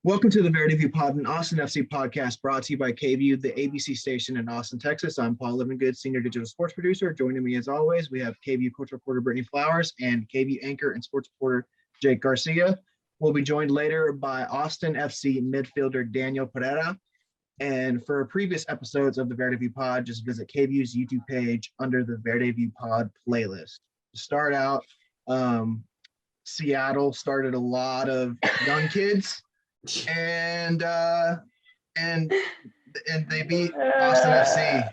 Welcome to the VerdeVUE Pod, an Austin FC podcast brought to you by KVUE, the ABC station in Austin, Texas. I'm Paul Livingood, senior digital sports producer. Joining me as always, we have KVUE culture reporter Brittany Flowers and KVUE anchor and sports reporter Jake Garcia. We'll be joined later by Austin FC midfielder Daniel Pereira. And for previous episodes of the VerdeVUE Pod, just visit KVUE's YouTube page under the VerdeVUE Pod playlist. To start out, Seattle started a lot of young kids. And they beat Austin FC.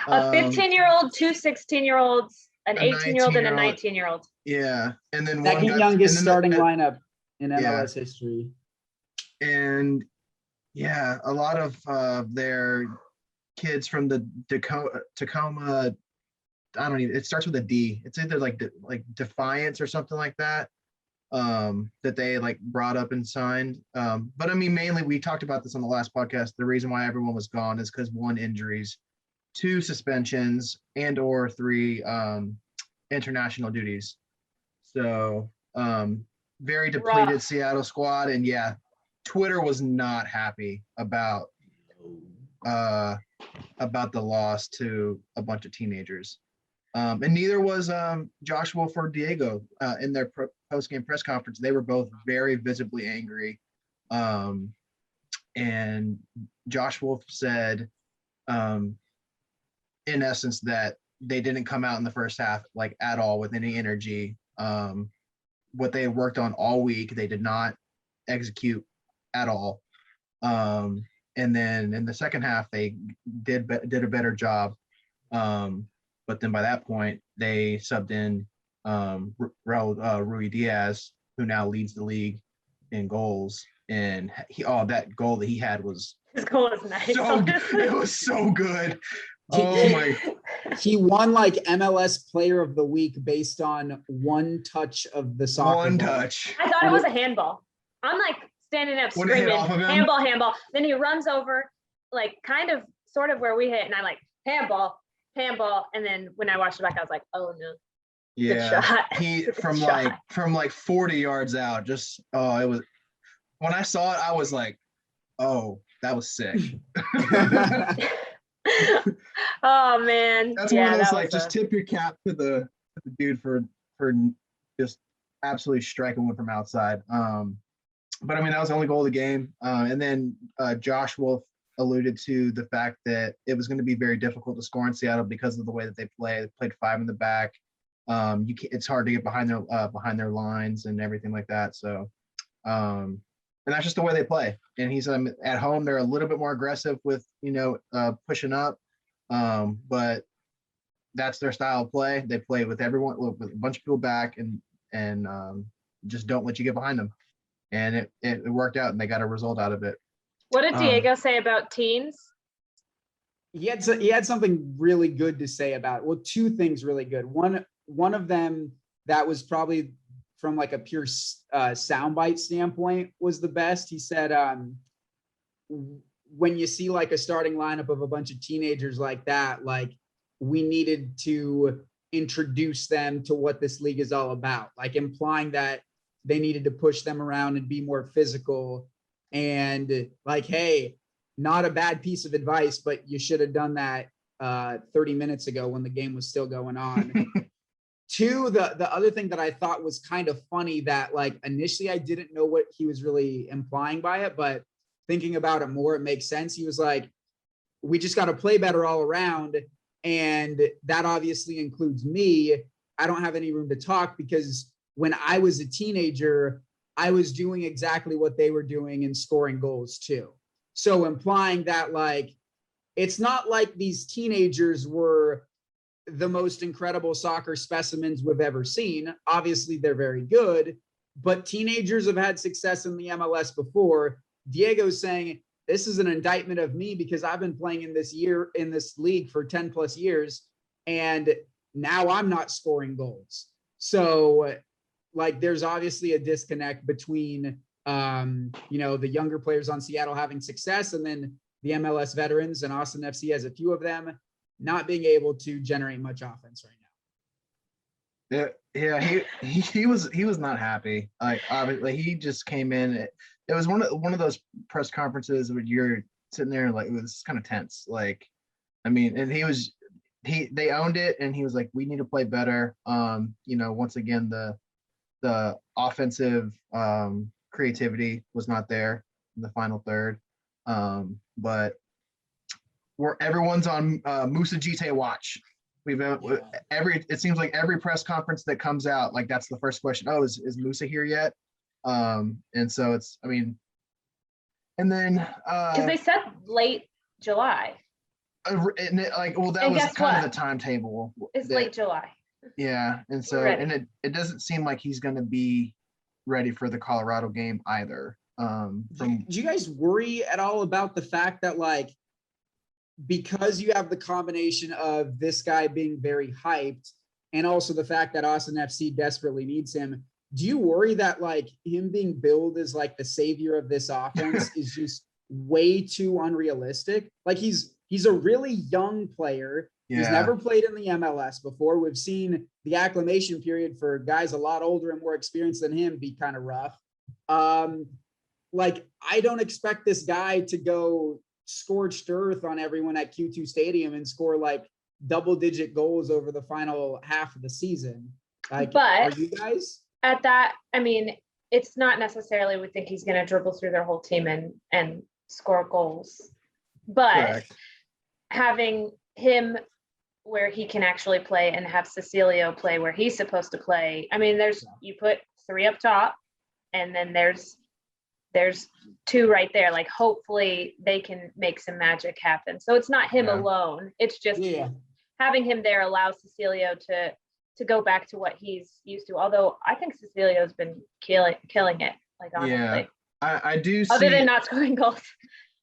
A 15-year-old, two 16-year-olds, an 18-year-old, and a 19-year-old. Yeah, and then second youngest starting lineup in MLS history. And yeah, a lot of their kids from the Tacoma. I don't even. It starts with a D. It's either like Defiance or something like that. That they like brought up and signed. But I mean, mainly we talked about this on the last podcast. The reason why everyone was gone is because 1, injuries, 2, suspensions, and or 3 international duties. So very depleted Seattle squad. And yeah, Twitter was not happy about the loss to a bunch of teenagers. And neither was Josh Wolff or Diego in their post-game press conference. They were both very visibly angry. And Josh Wolff said, in essence, that they didn't come out in the first half like at all with any energy. What they worked on all week, they did not execute at all. And then in the second half, they did a better job. But then by that point, they subbed in Raul Ruidiaz, who now leads the league in goals. And that goal that he had was his goal was nice. It was so good. Oh my! He won like MLS Player of the Week based on one touch of the soccer. One ball. touch. I thought it was a handball. I'm like standing up screaming, handball. Then he runs over, like kind of, sort of where we hit, and I'm like, handball. And then when I watched it back, I was like, oh no. Yeah. Good shot. He from like 40 yards out, just it was, when I saw it, I was like, oh, that was sick. Oh man. That's one of those like just tip your cap to the dude for just absolutely striking one from outside. But I mean, that was the only goal of the game. And then Josh Wolff alluded to the fact that it was going to be very difficult to score in Seattle because of the way that they play. They played 5 in the back. It's hard to get behind their lines and everything like that. So, and that's just the way they play. And he said at home they're a little bit more aggressive with pushing up, but that's their style of play. They play with everyone, with a bunch of people back, and just don't let you get behind them. And it worked out, and they got a result out of it. What did Diego say about teens? He had something really good to say about it. Well, 2 things really good. One of them that was probably from like a pure soundbite standpoint was the best. He said, when you see like a starting lineup of a bunch of teenagers like that, like we needed to introduce them to what this league is all about, like implying that they needed to push them around and be more physical. And like, hey, not a bad piece of advice, but you should have done that 30 minutes ago when the game was still going on. 2, the other thing that I thought was kind of funny that like initially I didn't know what he was really implying by it, but thinking about it more, it makes sense. He was like, we just got to play better all around. And that obviously includes me. I don't have any room to talk because when I was a teenager, I was doing exactly what they were doing and scoring goals too. So implying that like, it's not like these teenagers were the most incredible soccer specimens we've ever seen. Obviously they're very good, but teenagers have had success in the MLS before. Diego's saying, this is an indictment of me because I've been playing in this league for 10 plus years. And now I'm not scoring goals. So like there's obviously a disconnect between, the younger players on Seattle having success and then the MLS veterans, and Austin FC has a few of them, not being able to generate much offense right now. Yeah, he was not happy. Like obviously he just came in it was one of those press conferences where you're sitting there like, it was kind of tense. Like, I mean, and they owned it, and he was like, we need to play better. Once again, the offensive creativity was not there in the final third. But everyone's on Moussa Djitte watch. It seems like every press conference that comes out, like that's the first question. Oh, is Moussa here yet? And so it's, I mean, and then because they said late July. And that was kind of the timetable. It's late July. Yeah, and so it doesn't seem like he's going to be ready for the Colorado game either. Do you guys worry at all about the fact that, like, because you have the combination of this guy being very hyped and also the fact that Austin FC desperately needs him, do you worry that, like, him being billed as like the savior of this offense is just way too unrealistic? Like, he's a really young player. Yeah. He's never played in the MLS before. We've seen the acclimation period for guys a lot older and more experienced than him be kind of rough. Like, I don't expect this guy to go scorched earth on everyone at Q2 Stadium and score like double-digit goals over the final half of the season. Like, but are you guys? At that, I mean, it's not necessarily we think he's going to dribble through their whole team and score goals. But Correct. Having him where he can actually play and have Cecilio play where he's supposed to play. I mean, you put 3 up top, and then there's 2 right there. Like, hopefully they can make some magic happen. So it's not him alone. It's just having him there allows Cecilio to go back to what he's used to. Although I think Cecilio's been killing it. Like, honestly. Yeah, I do. Other than not scoring goals.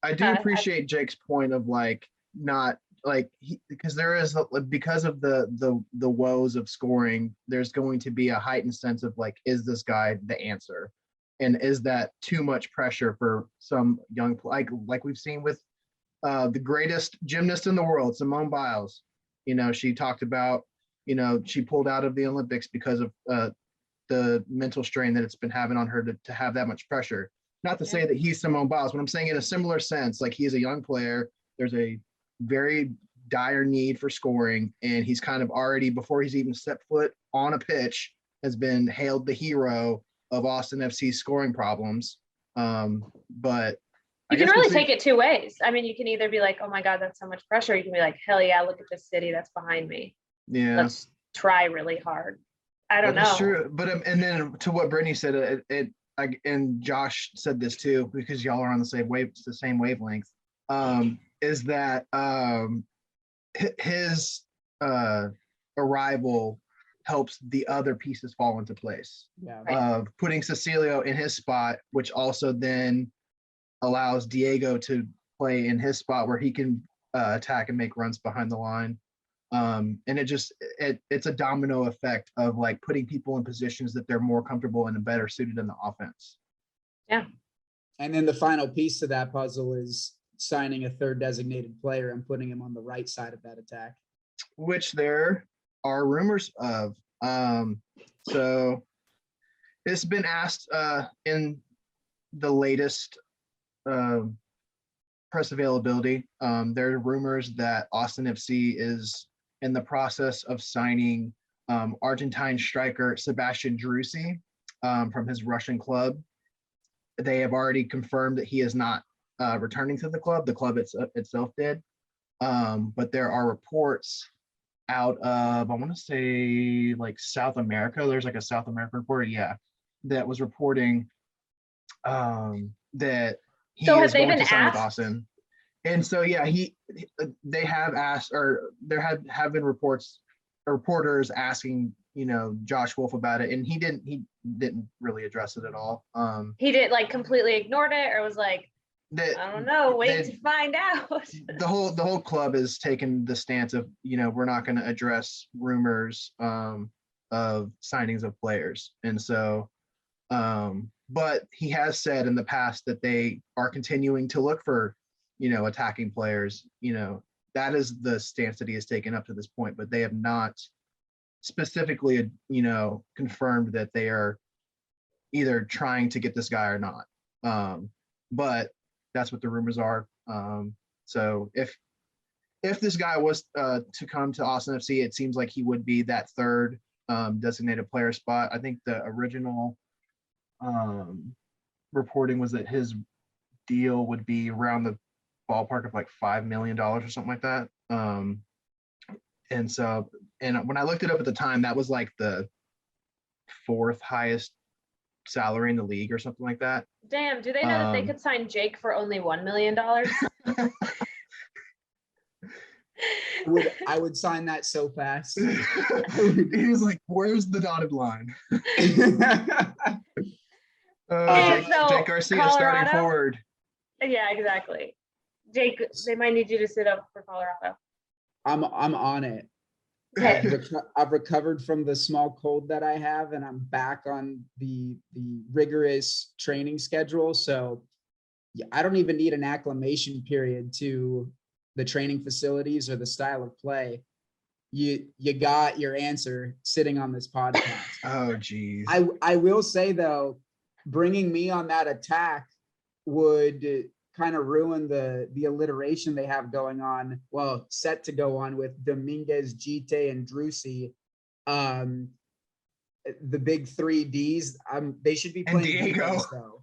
I do appreciate Jake's point of like not like because there is because of the woes of scoring, there's going to be a heightened sense of like, is this guy the answer? And is that too much pressure for some young, like we've seen with the greatest gymnast in the world, Simone Biles? She talked about, she pulled out of the Olympics because of the mental strain that it's been having on her to have that much pressure. Not to say that he's Simone Biles, but I'm saying in a similar sense, like he's a young player. There's a very dire need for scoring, and he's kind of already, before he's even stepped foot on a pitch, has been hailed the hero of Austin FC's scoring problems. But you can really take it 2 ways. I mean, you can either be like, oh my God, that's so much pressure. You can be like, hell yeah, look at this city that's behind me. Yeah. Let's try really hard. I don't know. That's true. But and then to what Brittany said, and Josh said this too, because y'all are on the same wavelength, is that his arrival helps the other pieces fall into place. Of putting Cecilio in his spot, which also then allows Diego to play in his spot where he can attack and make runs behind the line. And it's a domino effect of like putting people in positions that they're more comfortable and better suited in the offense. Yeah. And then the final piece to that puzzle is signing a 3rd designated player and putting him on the right side of that attack, which there are rumors of. So it's been asked in the latest press availability. There are rumors that Austin FC is in the process of signing Argentine striker Sebastian Driussi from his Russian club. They have already confirmed that he is not returning to the club. The club itself did. But there are reports out of, I want to say like South America. There's like a South American reporter, that was reporting that he is going to sign with Austin. And so they have asked, or there have been reporters asking Josh Wolff about it, and he didn't really address it at all. He did like completely ignored it, or was like, I don't know, wait to find out. The whole club has taken the stance of, we're not going to address rumors of signings of players. And so, but he has said in the past that they are continuing to look for, attacking players. That is the stance that he has taken up to this point, but they have not specifically, confirmed that they are either trying to get this guy or not. But that's what the rumors are. So if this guy was to come to Austin FC, it seems like he would be that third designated player spot. I think the original reporting was that his deal would be around the ballpark of like $5 million or something like that. And when I looked it up at the time, that was like the fourth highest salary in the league or something like that. Damn, do they know that they could sign Jake for only $1 million? I would sign that so fast. He was like, where's the dotted line? Jake Garcia, Colorado? starting forward. Yeah, exactly. Jake, they might need you to sit up for Colorado. I'm on it. Okay. I've recovered from the small cold that I have, and I'm back on the rigorous training schedule. So yeah, I don't even need an acclimation period to the training facilities or the style of play. You got your answer sitting on this podcast. Oh, geez. I will say though, bringing me on that attack would kind of ruin the alliteration they have going on. Well, set to go on with Dominguez, Djitte, and Drusi. The big 3 Ds. They should be playing Diego. defense, though.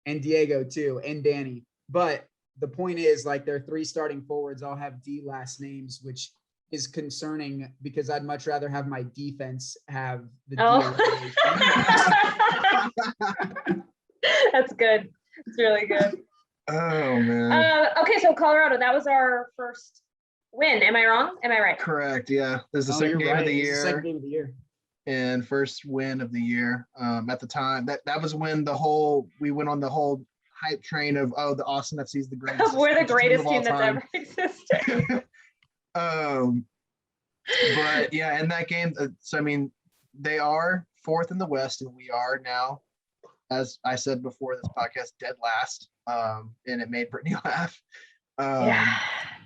And Diego too, and Danny. But the point is, like, their 3 starting forwards all have D last names, which is concerning because I'd much rather have my defense have the D. That's good. It's really good. Oh, man. Okay, so Colorado, that was our first win. Am I wrong? Am I right? Correct. Yeah. This is the second game of the year. Second game of the year. And first win of the year. At the time, that was when we went on the whole hype train of, the Austin FC is the greatest. We're the greatest team that's ever existed. But yeah, in that game, so I mean, they are 4th in the West, and we are now, as I said before this podcast, dead last. And it made Brittany laugh.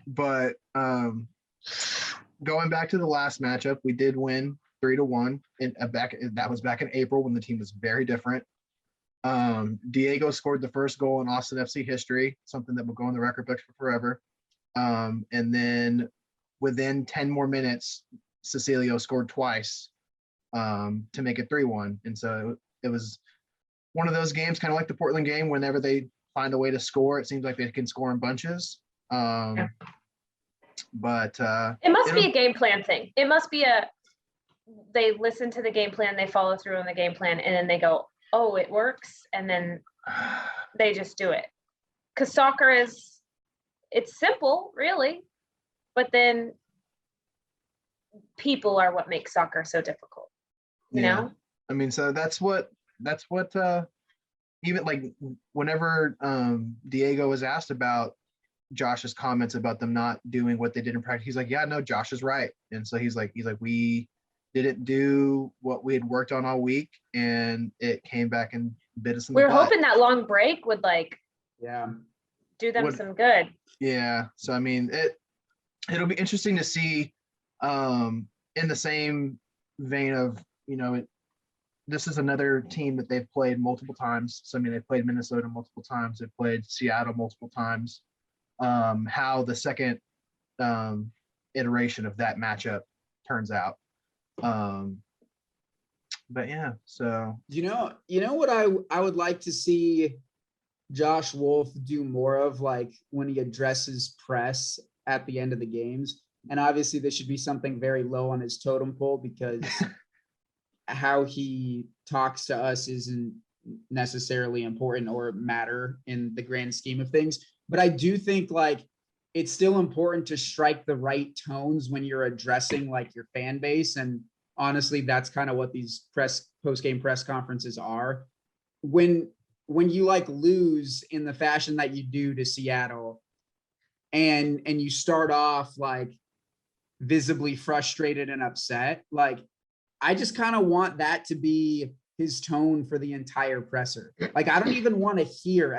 But going back to the last matchup, we did win 3-1, and that was back in April when the team was very different. Diego scored the first goal in Austin FC history, something that will go in the record books for forever. And then within 10 more minutes, Cecilio scored twice to make it 3-1. And so it was one of those games, kind of like the Portland game, whenever they find a way to score, it seems like they can score in bunches. But it must be a game plan thing. It must be they listen to the game plan, they follow through on the game plan, and then they go, oh, it works, and then they just do it. Because soccer it's simple, really, but then people are what makes soccer so difficult, you know? I mean, so that's what even like whenever Diego was asked about Josh's comments about them not doing what they did in practice, he's like, yeah, no, Josh is right. And so he's like, we didn't do what we had worked on all week, and it came back and bit us in the butt. We're hoping that long break would do them some good. Yeah. So I mean, it'll be interesting to see in the same vein of, this is another team that they've played multiple times. So I mean, they've played Minnesota multiple times, they've played Seattle multiple times. How the second iteration of that matchup turns out. But yeah, so you know what I would like to see Josh Wolff do more of, like when he addresses press at the end of the games. And obviously this should be something very low on his totem pole, because how he talks to us isn't necessarily important or matter in the grand scheme of things. But I do think like it's still important to strike the right tones when you're addressing like your fan base. And honestly, that's kind of what these post-game press conferences are. When you like lose in the fashion that you do to Seattle, and you start off like visibly frustrated and upset, like I just kind of want that to be his tone for the entire presser. Like I don't even want to hear,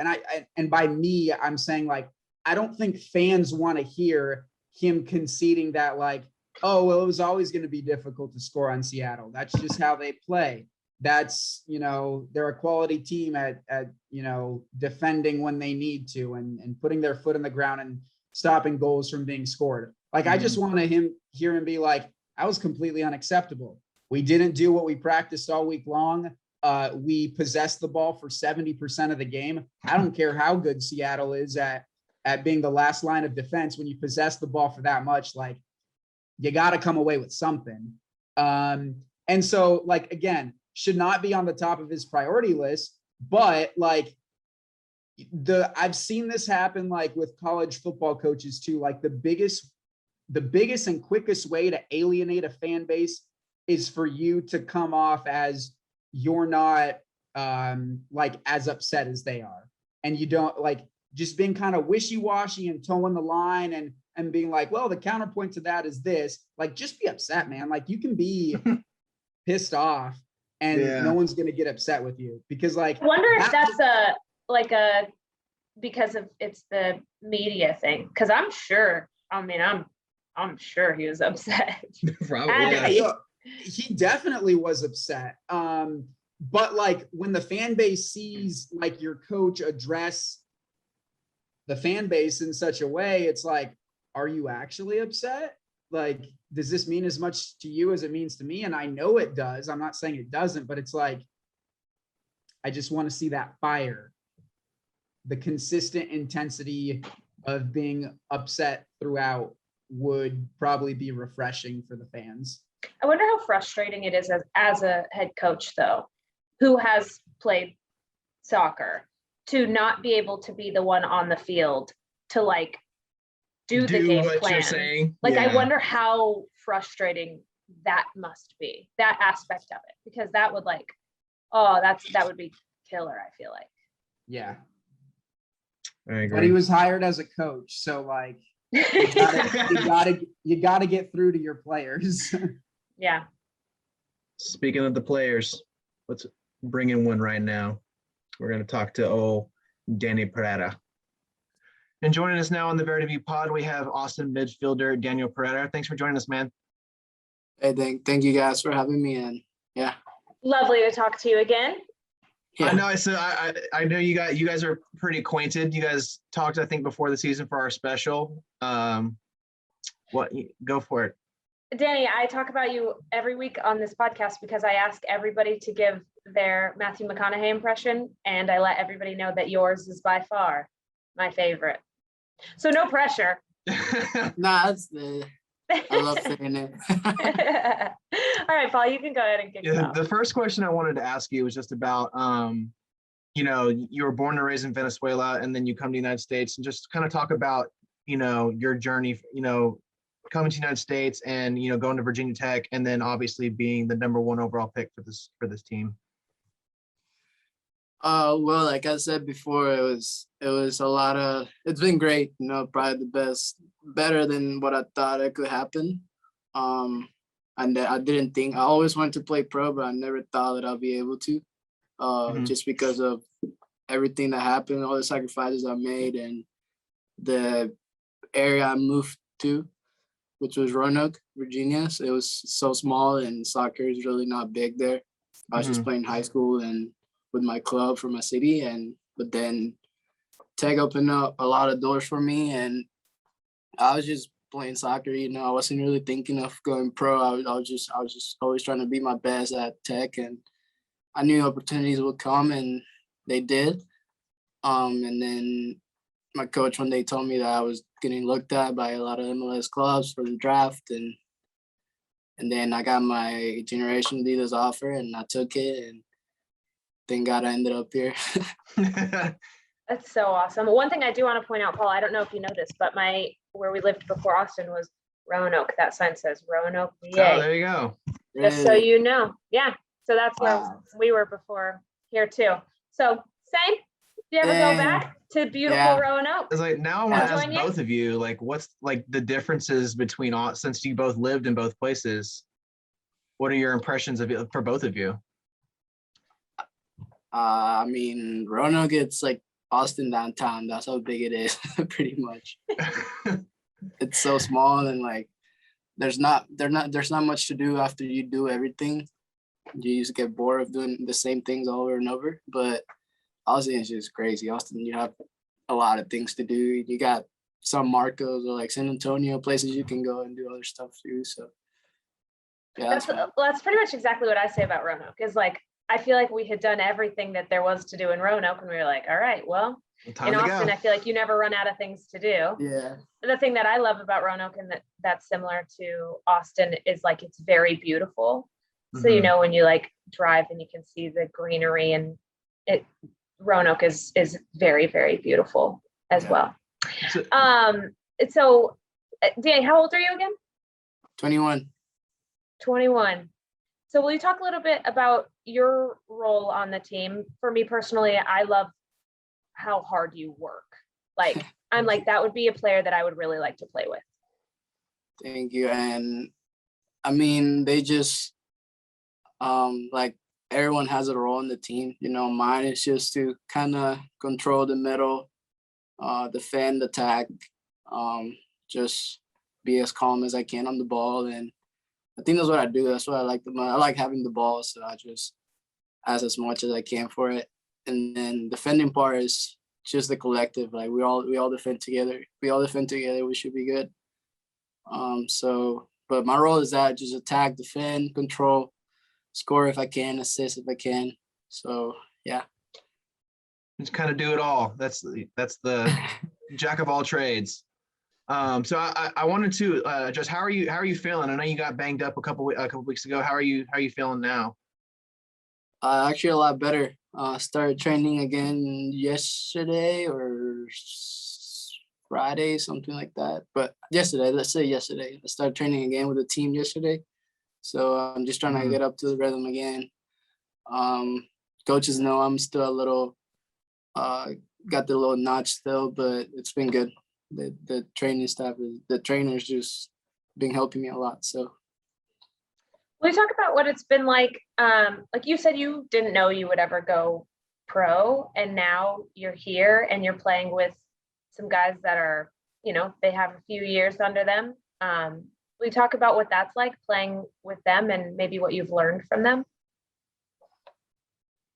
and by me, I'm saying like I don't think fans want to hear him conceding that like, oh, well, it was always going to be difficult to score on Seattle. That's just how they play. that's, they're a quality team at defending when they need to and putting their foot in the ground and stopping goals from being scored. Like, I just want to hear him be like, I was completely unacceptable. We didn't do what we practiced all week long. We possessed the ball for 70% of the game. I don't care how good Seattle is at being the last line of defense. When you possess the ball for that much, like, you got to come away with something. And so, like, again, should not be on the top of his priority list, but like I've seen this happen like with college football coaches too. Like the biggest and quickest way to alienate a fan base is for you to come off as you're not like as upset as they are. And you don't like just being kind of wishy-washy and towing the line and being like, well, the counterpoint to that is this. Like, just be upset, man. Like, you can be pissed off and no one's going to get upset with you because like, I wonder if that's because of it's the media thing. Cause I'm sure he was upset. Probably. He definitely was upset. But like when the fan base sees like your coach address the fan base in such a way, it's like, are you actually upset? Like, does this mean as much to you as it means to me? And I know it does. I'm not saying it doesn't, but it's like, I just want to see that fire, the consistent intensity of being upset throughout would probably be refreshing for the fans. I wonder how frustrating it is as a head coach, though, who has played soccer, to not be able to be the one on the field to like do the game what plan. You're saying. Like, I wonder how frustrating that must be, that aspect of it, because that would like, that would be killer, I feel like. Yeah. I agree. But he was hired as a coach, so like you gotta get through to your players. Yeah. Speaking of the players, let's bring in one right now. We're going to talk to Daniel Pereira. And joining us now on the VerdeVUE Pod, we have Austin midfielder Daniel Pereira. Thanks for joining us, man. Hey, thank you guys for having me in. Yeah. Lovely to talk to you again. Yeah. I know. So I know you guys are pretty acquainted. You guys talked, I think, before the season for our special. Go for it. Danny, I talk about you every week on this podcast because I ask everybody to give their Matthew McConaughey impression, and I let everybody know that yours is by far my favorite. So no pressure. Nah, that's I love saying it. All right, Paul, you can go ahead and kick it off. The first question I wanted to ask you was just about, you were born and raised in Venezuela, and then you come to the United States, and just kind of talk about, your journey, coming to the United States and, going to Virginia Tech, and then obviously being the #1 overall pick for this team. Well, like I said before, it was it's been great, probably the best, better than what I thought it could happen. And I didn't think, I always wanted to play pro, but I never thought that I'll be able to, just because of everything that happened, all the sacrifices I made, and the area I moved to, which was Roanoke, Virginia. So it was so small, and soccer is really not big there. I was just playing high school and with my club for my city, but then Tech opened up a lot of doors for me, and I was just playing soccer. I wasn't really thinking of going pro. I was just always trying to be my best at Tech, and I knew opportunities would come, and they did. And then my coach one day told me that I was getting looked at by a lot of MLS clubs for the draft, and then I got my Generation Adidas offer, and I took it, and thank God I ended up here. That's so awesome. One thing I do want to point out, Paul, I don't know if you know this, but where we lived before Austin was Roanoke. That sign says Roanoke, VA. Oh, there you go. Just so you know. Yeah. So that's where we were before here too. So same. Do you ever go back to beautiful Roanoke? It's like, now I want to ask both of you, like, what's like the differences between since you both lived in both places? What are your impressions of it for both of you? I mean, Roanoke, it's like Austin downtown. That's how big it is, pretty much. It's so small, and like there's not much to do after you do everything. you just get bored of doing the same things over and over. But Austin is just crazy. Austin, you have a lot of things to do. You got San Marcos or like San Antonio, places you can go and do other stuff too. So yeah, that's pretty much exactly what I say about Roanoke. Is like I feel like we had done everything that there was to do in Roanoke, and we were like, all right, well, in Austin, I feel like you never run out of things to do. Yeah. The thing that I love about Roanoke and that's similar to Austin is like it's very beautiful. So you know when you like drive and you can see the greenery, and Roanoke is very, very beautiful as well. So Danny, how old are you again? 21. 21. So will you talk a little bit about your role on the team? For me personally, I love how hard you work. Like I'm like, that would be a player that I would really like to play with. Thank you. And I mean, they just like everyone has a role in the team. You know, mine is just to kind of control the middle, defend, attack, just be as calm as I can on the ball. And I think that's what I do. That's what I like the most. I like having the ball, so I just ask as much as I can for it. And then defending part is just the collective. Like we all defend together. If we all defend together, we should be good. But my role is that just attack, defend, control, score if I can, assist if I can. So yeah. Just kind of do it all. That's the jack of all trades. So I wanted to just how are you feeling? I know you got banged up a couple weeks ago. How are you feeling now? Actually a lot better. Started training again yesterday or Friday, something like that. But yesterday, let's say yesterday, I started training again with the team yesterday. So I'm just trying to get up to the rhythm again. Coaches know I'm still a little, got the little notch still, but it's been good. The training staff, the trainers just been helping me a lot. So. Will you talk about what it's been like? Like you said, you didn't know you would ever go pro, and now you're here and you're playing with some guys that are, you know, they have a few years under them. Will you talk about what that's like playing with them and maybe what you've learned from them?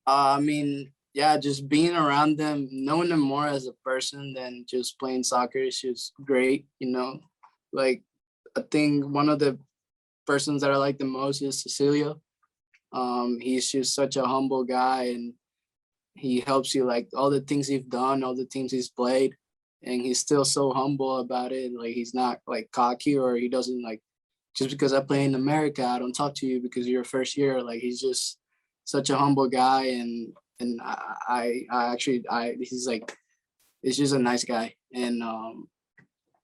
I mean, yeah, just being around them, knowing them more as a person than just playing soccer is just great, you know. Like, I think one of the persons that I like the most is Cecilio. He's just such a humble guy, and he helps you, like, all the things he's done, all the teams he's played, and he's still so humble about it. Like, he's not, like, cocky, or he doesn't, like, just because I play in America, I don't talk to you because you're first year. Like, he's just such a humble guy, and he's like, it's just a nice guy. And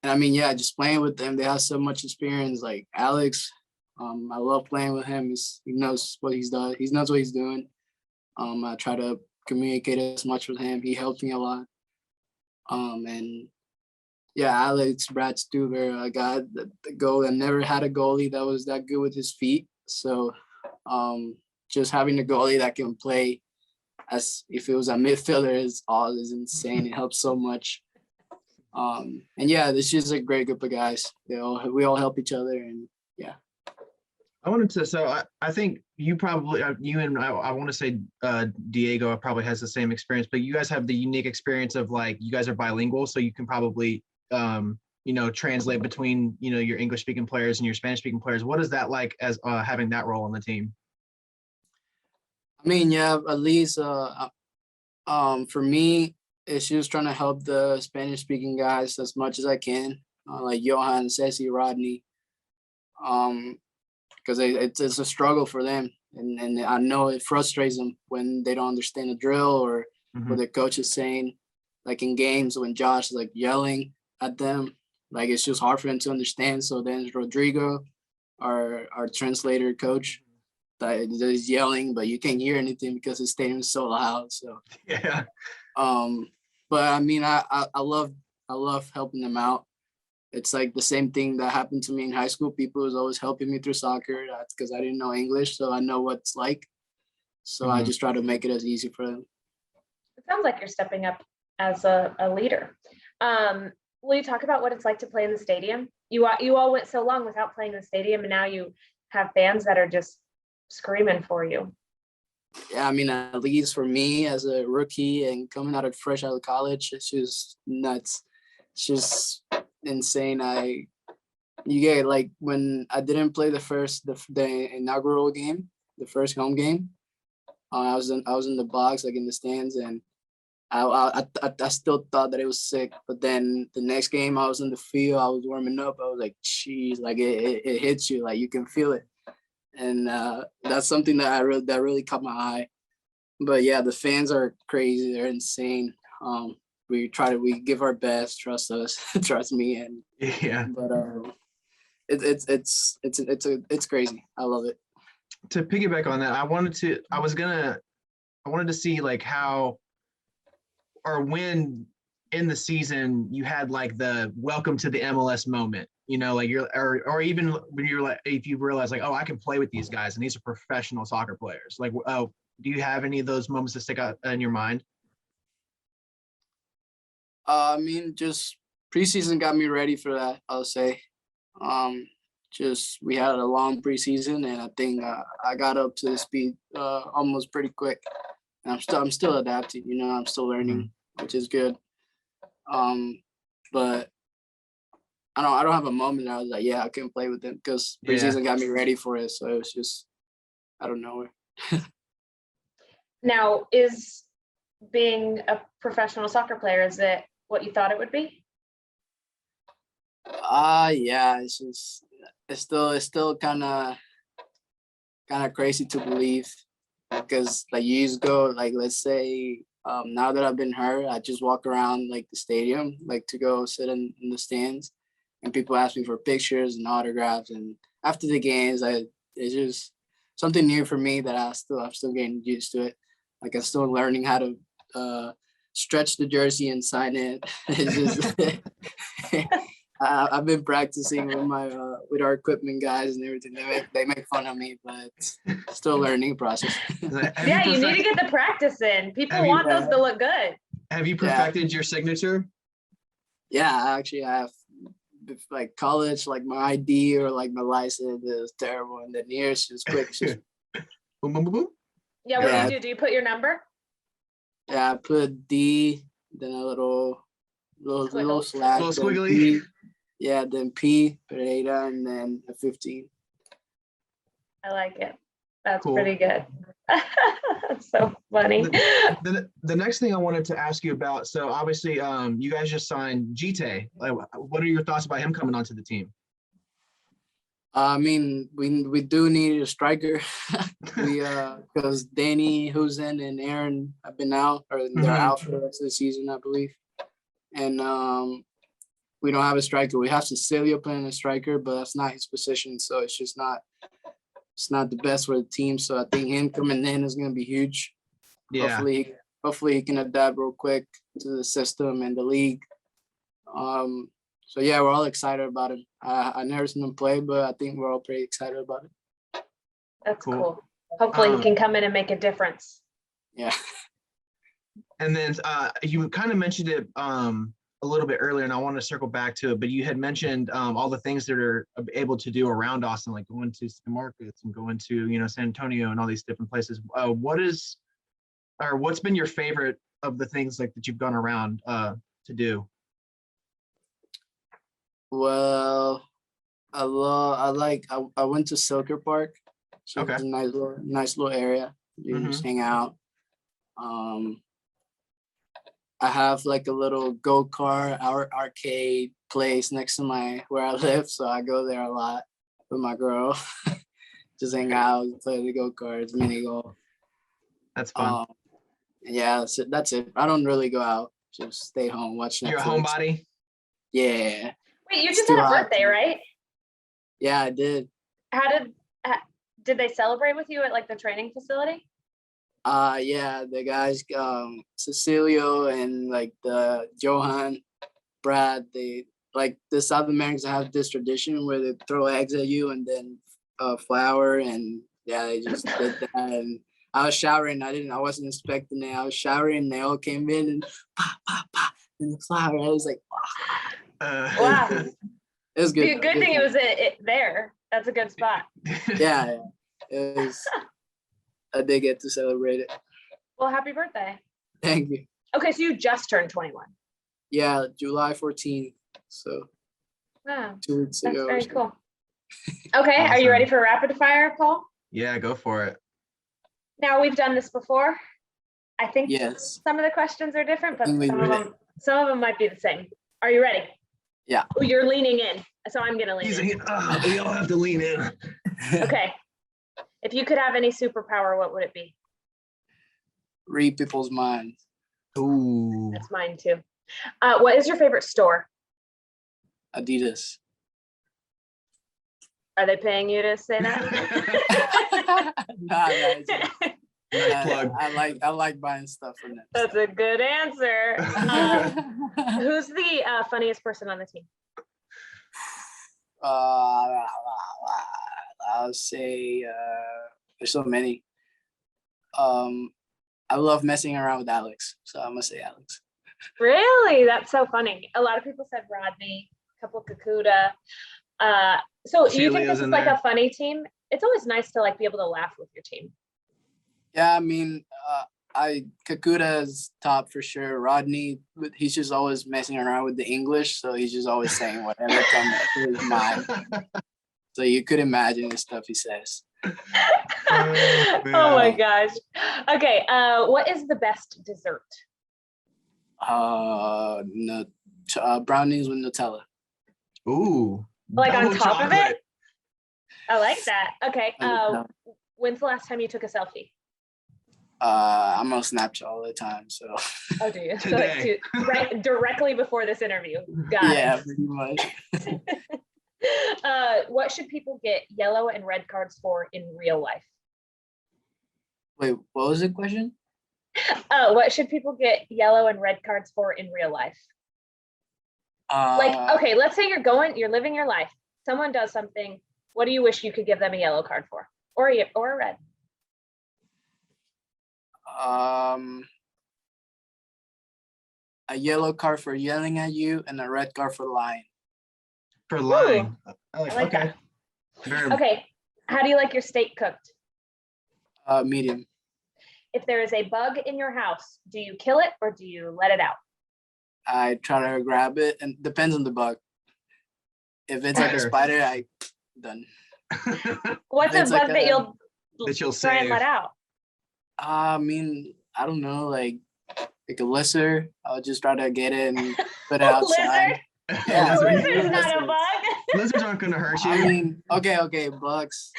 I mean, yeah, just playing with them, they have so much experience. Like Alex, I love playing with him. He knows what he's done. He knows what he's doing. I try to communicate as much with him. He helped me a lot. And yeah, Alex, Brad Stuber, a guy the goal. I never had a goalie that was that good with his feet. So just having a goalie that can play as if it was a midfielder is insane. It helps so much. And yeah, this is a great group of guys. We all help each other, and yeah. I wanted to, so I think you probably, you and I want to say Diego probably has the same experience, but you guys have the unique experience of, like, you guys are bilingual, so you can probably, you know, translate between, you know, your English speaking players and your Spanish speaking players. What is that like as having that role on the team? I mean, yeah, at least for me, it's just trying to help the Spanish speaking guys as much as I can, like Johan, Ceci, Rodney, because it's a struggle for them. And I know it frustrates them when they don't understand the drill or what the coach is saying. Like in games when Josh is like yelling at them, like it's just hard for them to understand. So then Rodrigo, our translator coach, that is yelling, but you can't hear anything because the stadium is so loud. So yeah. But I mean, I love helping them out. It's like the same thing that happened to me in high school. People was always helping me through soccer. That's because I didn't know English, so I know what it's like. So I just try to make it as easy for them. It sounds like you're stepping up as a leader. Will you talk about what it's like to play in the stadium? You all went so long without playing in the stadium, and now you have fans that are just screaming for you? Yeah, I mean, at least for me as a rookie and coming fresh out of college, it's just nuts. It's just insane. You get like when I didn't play the inaugural game, the first home game. I was in the box, like in the stands, and I still thought that it was sick. But then the next game, I was in the field, I was warming up. I was like, geez, like it hits you, like you can feel it, and that's something that really caught my eye. But yeah, the fans are crazy. They're insane. We give our best. Trust us. Trust me. And yeah. But it's crazy. I love it. To piggyback on that, I wanted to see like how or when in the season you had like the welcome to the MLS moment, you know, like or even when you're like, if you realize like, oh, I can play with these guys and these are professional soccer players. Like, oh, do you have any of those moments that stick out in your mind? I mean, just preseason got me ready for that, I'll say. Just we had a long preseason, and I think I got up to the speed almost pretty quick. And I'm still adapting, you know, I'm still learning, which is good. But I don't have a moment that I was like, yeah, I can play with them, because preseason got me ready for it. So it was just out of nowhere. Now, is being a professional soccer player, is it what you thought it would be? Yeah, it's still kind of crazy to believe, because like you just go, like, let's say now that I've been hurt, I just walk around like the stadium, like to go sit in the stands, and people ask me for pictures and autographs, and after the games, it's just something new for me that I'm still getting used to it. Like I'm still learning how to stretch the jersey and sign it. It's just I've been practicing with our equipment guys and everything. They make fun of me, but it's still a learning process. Yeah, you need to get the practice in. People want those to look good. Have you perfected your signature? Yeah, actually, I have. Like college, like my ID or like my license is terrible, and then here's just quick. Just boom, boom, boom, boom. Yeah, what do you do? Do you put your number? Yeah, I put D, then a little slash, little squiggly. P, yeah, then P, Pereira, and then a 15. I like it. That's cool. Pretty good. That's so funny. The next thing I wanted to ask you about, so obviously you guys just signed Djitte. Like, what are your thoughts about him coming onto the team? I mean, we do need a striker. Because Danny, Husen, and Aaron have been out, or they're out for the rest of the season, I believe. And we don't have a striker. We have Cecilio playing a striker, but that's not his position, so it's just not. It's not the best for the team, so I think him coming in is going to be huge. Yeah. Hopefully he can adapt real quick to the system and the league. So yeah, we're all excited about him. I never seen him play, but I think we're all pretty excited about it. That's cool. Hopefully he can come in and make a difference. Yeah. And then you kind of mentioned it a little bit earlier, and I want to circle back to it, but you had mentioned all the things that are able to do around Austin, like going to San Marcos and going to, you know, San Antonio and all these different places. What's been your favorite of the things like that you've gone around to do? Well, I went to Silker Park. So okay. It's a nice little area. You can just hang out. I have like a little go-kart arcade place next to where I live, so I go there a lot with my girl. Just hang out, play the go-karts, mini golf. That's fun. Yeah, that's it. I don't really go out. Just stay home, watch Netflix. You're a homebody? Yeah. Wait, you just had a birthday, right? Yeah, I did. How did they celebrate with you at like the training facility? Yeah, the guys, Cecilio and like the Johan, Brad, they like the South Americans have this tradition where they throw eggs at you and then flour, and yeah, they just did that. And I was showering, I wasn't expecting it. I was showering, and they all came in and pa pa pa in the flour. I was like, wow. It was good. Good thing it was there. That's a good spot. Yeah. I did get to celebrate it. Well, happy birthday. Thank you. Okay, so you just turned 21. Yeah, July 14th. So Wow, 2 weeks that's ago. very cool. Okay, are you ready for rapid fire, Paul? Yeah, go for it. Now, we've done this before. I think Yes. some of the questions are different, but English some of them might be the same. Are you ready? Yeah. Oh, you're leaning in, so I'm gonna lean in. We all have to lean in. Okay. If you could have any superpower, what would it be? Read people's minds. Ooh. That's mine too. What is your favorite store? Adidas. Are they paying you to say that? Nah, Nice plug. I like buying stuff from them. That's a good answer. Who's the funniest person on the team? I'll say there's so many. I love messing around with Alex, so I'm gonna say Alex. Really? That's so funny. A lot of people said Rodney, a couple Kakuda. So you think this is like a funny team? It's always nice to like be able to laugh with your team. Yeah, I mean, Kakuda is top for sure. Rodney, he's just always messing around with the English, so he's just always saying whatever comes to his mind. So you could imagine the stuff he says. Oh my gosh. Okay, what is the best dessert? Brownies with Nutella. Ooh. Like on double top of chocolate. it? I like that. Okay, when's the last time you took a selfie? I'm on Snapchat all the time, so. Oh, do you? So Today. like right directly before this interview. Got Yeah, it. pretty much. What should people get yellow and red cards for in real life? Wait, what was the question? What should people get yellow and red cards for in real life? Like, okay, let's say you're living your life. Someone does something. What do you wish you could give them a yellow card for, or a red? A yellow card for yelling at you and a red card for lying. For lying. I like that. Very Okay, how do you like your steak cooked? Medium. If there is a bug in your house, do you kill it or do you let it out? I try to grab it, and depends on the bug. If it's like a spider, I done. What's a bug like that you'll try and save. let out? I mean, I don't know, like a lizard. I'll just try to get it and put it outside. Yeah, Lizard. lizard's not a bug. Lizards aren't gonna hurt you. I mean, okay, bugs.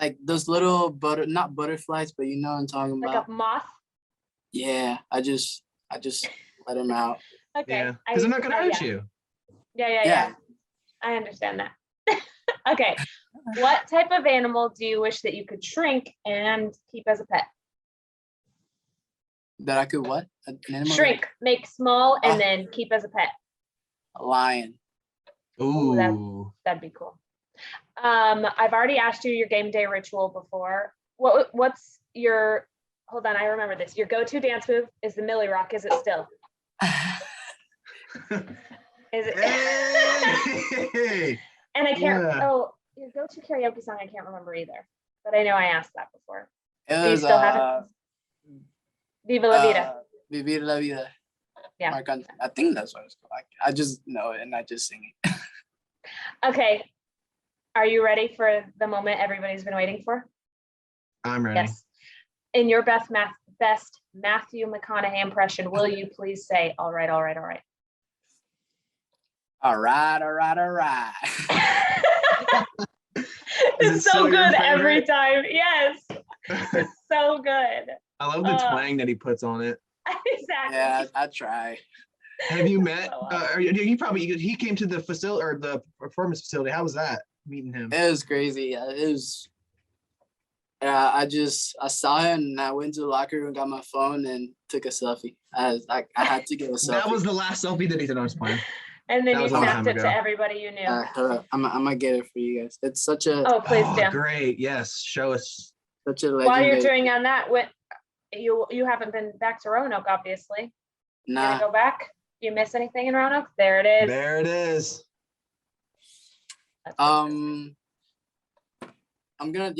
Like those little not butterflies, but you know what I'm talking Like about. a moth? Yeah, I just let them out. Okay. Yeah, because they're not gonna hurt yeah. you. Yeah. I understand that. Okay. What type of animal do you wish that you could shrink and keep as a pet? That I could what? An animal? Shrink, make small, and then keep as a pet. A lion. Ooh. That'd be cool. I've already asked you your game day ritual before. What's your, hold on, I remember this. Your go-to dance move is the Millie Rock. Is it still? Is it? Hey. And I can't, Yeah. your go-to karaoke song, I can't remember either, but I know I asked that before. It Do you was, still have it? Viva la vida. Viva la vida. Yeah. I think that's what it's called. I just know it and I just sing it. Okay. Are you ready for the moment everybody's been waiting for? I'm ready. Yes. In your best Matthew McConaughey impression, will you please say, all right, all right, all right? All right. It's so good every time. Yes. It's so good. I love the twang that he puts on it. Exactly. Yeah, I try. Have you met? So awesome. He came to the facility or the performance facility. How was that meeting him? It was crazy. Yeah, it was. Yeah, I saw him and I went to the locker room, got my phone, and took a selfie. I had to get a selfie. That was the last selfie that he did on his plane. And then That you was a long snapped time it ago. to everybody you knew. I'm gonna get it for you guys. It's such a Oh, please do. Great. Yes. Show us. such a While you're legendary. doing on that, you haven't been back to Roanoke, obviously. You Nah, gonna go back? You miss anything in Roanoke? There it is. There it is. That's I'm gonna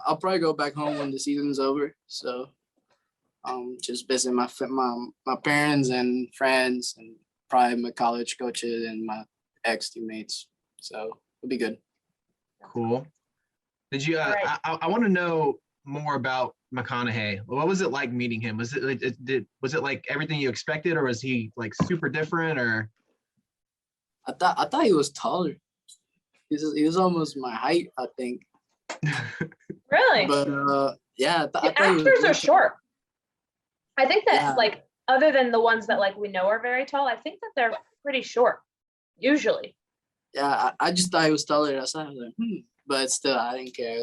I'll probably go back home when the season's over. So just visit my parents and friends and probably my college coaches and my ex teammates. So it'll be good. Cool. Did you? Right. I want to know more about McConaughey. What was it like meeting him? Was it like everything you expected, or was he like super different? Or I thought he was taller. He was almost my height, I think. Really? But yeah, I thought Actors are short. I think that Yeah. like other than the ones that like we know are very tall, I think that they're pretty short usually. Yeah, I just thought he was taller. That's why I was like, But still, I didn't care. It